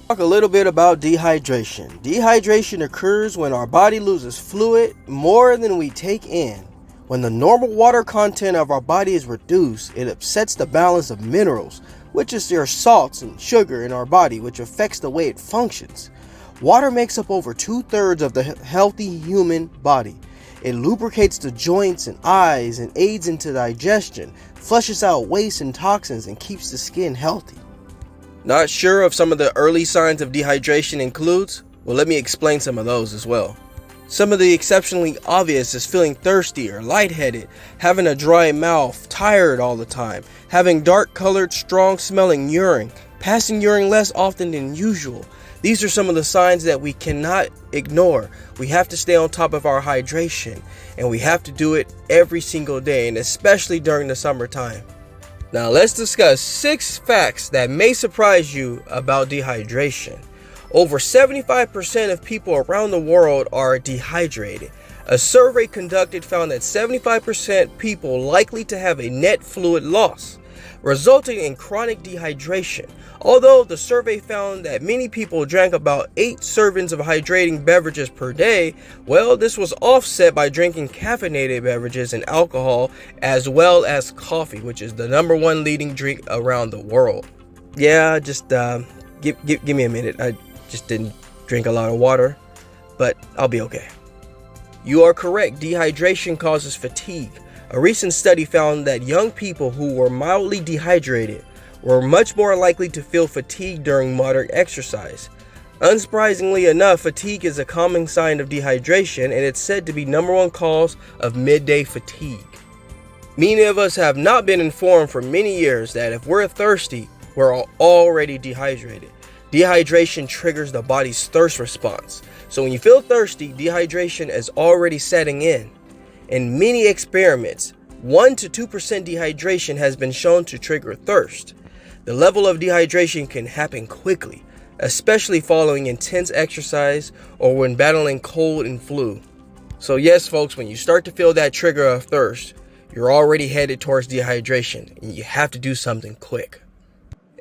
Talk a little bit about dehydration. Dehydration occurs when our body loses fluid more than we take in. When the normal water content of our body is reduced, it upsets the balance of minerals, which is your salts and sugar in our body, which affects the way it functions. Water makes up over 2/3 of the healthy human body. It lubricates the joints and eyes and aids into digestion, flushes out waste and toxins, and keeps the skin healthy. Not sure if some of the early signs of dehydration includes? Well, let me explain some of those as well. Some of the exceptionally obvious is feeling thirsty or lightheaded, having a dry mouth, tired all the time, having dark colored, strong smelling urine, passing urine less often than usual. These are some of the signs that we cannot ignore. We have to stay on top of our hydration, and we have to do it every single day, and especially during the summertime. Now let's discuss 6 facts that may surprise you about dehydration. Over 75% of people around the world are dehydrated. A survey conducted found that 75% people likely to have a net fluid loss, resulting in chronic dehydration. Although the survey found that many people drank about 8 servings of hydrating beverages per day, well, this was offset by drinking caffeinated beverages and alcohol, as well as coffee, which is the #1 leading drink around the world. Yeah, just give me a minute. I just didn't drink a lot of water, but I'll be okay. You are correct. Dehydration causes fatigue. A recent study found that young people who were mildly dehydrated were much more likely to feel fatigue during moderate exercise. Unsurprisingly enough, fatigue is a common sign of dehydration, and it's said to be #1 cause of midday fatigue. Many of us have not been informed for many years that if we're thirsty, we're already dehydrated. Dehydration triggers the body's thirst response. So when you feel thirsty, dehydration is already setting in. In many experiments, 1 to 2% dehydration has been shown to trigger thirst. The level of dehydration can happen quickly, especially following intense exercise or when battling cold and flu. So yes, folks, when you start to feel that trigger of thirst, you're already headed towards dehydration, and you have to do something quick.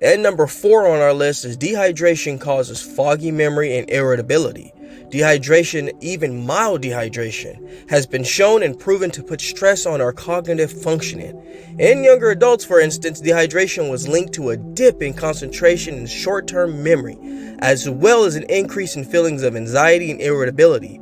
And number 4 on our list is dehydration causes foggy memory and irritability. Dehydration, even mild dehydration, has been shown and proven to put stress on our cognitive functioning. In younger adults, for instance, dehydration was linked to a dip in concentration and short-term memory, as well as an increase in feelings of anxiety and irritability.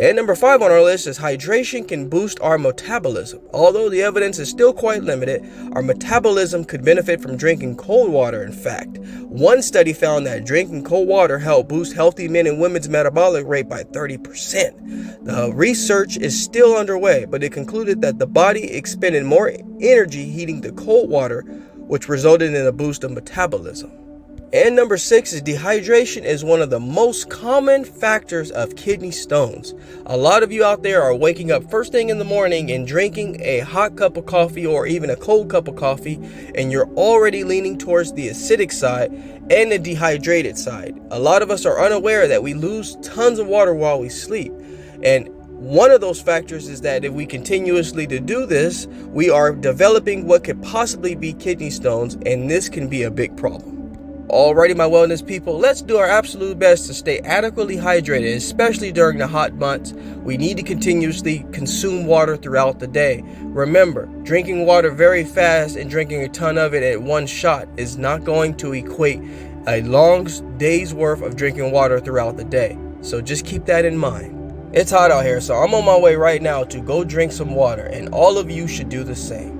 And number 5 on our list is hydration can boost our metabolism. Although the evidence is still quite limited, our metabolism could benefit from drinking cold water. In fact, one study found that drinking cold water helped boost healthy men and women's metabolic rate by 30%. The research is still underway, but it concluded that the body expended more energy heating the cold water, which resulted in a boost of metabolism. And number 6 is dehydration is one of the most common factors of kidney stones. A lot of you out there are waking up first thing in the morning and drinking a hot cup of coffee or even a cold cup of coffee, and you're already leaning towards the acidic side and the dehydrated side. A lot of us are unaware that we lose tons of water while we sleep. And one of those factors is that if we continuously do this, we are developing what could possibly be kidney stones, and this can be a big problem. Alrighty, my wellness people, let's do our absolute best to stay adequately hydrated, especially during the hot months. We need to continuously consume water throughout the day. Remember, drinking water very fast and drinking a ton of it at one shot is not going to equate a long day's worth of drinking water throughout the day. So just keep that in mind. It's hot out here, so I'm on my way right now to go drink some water, and all of you should do the same.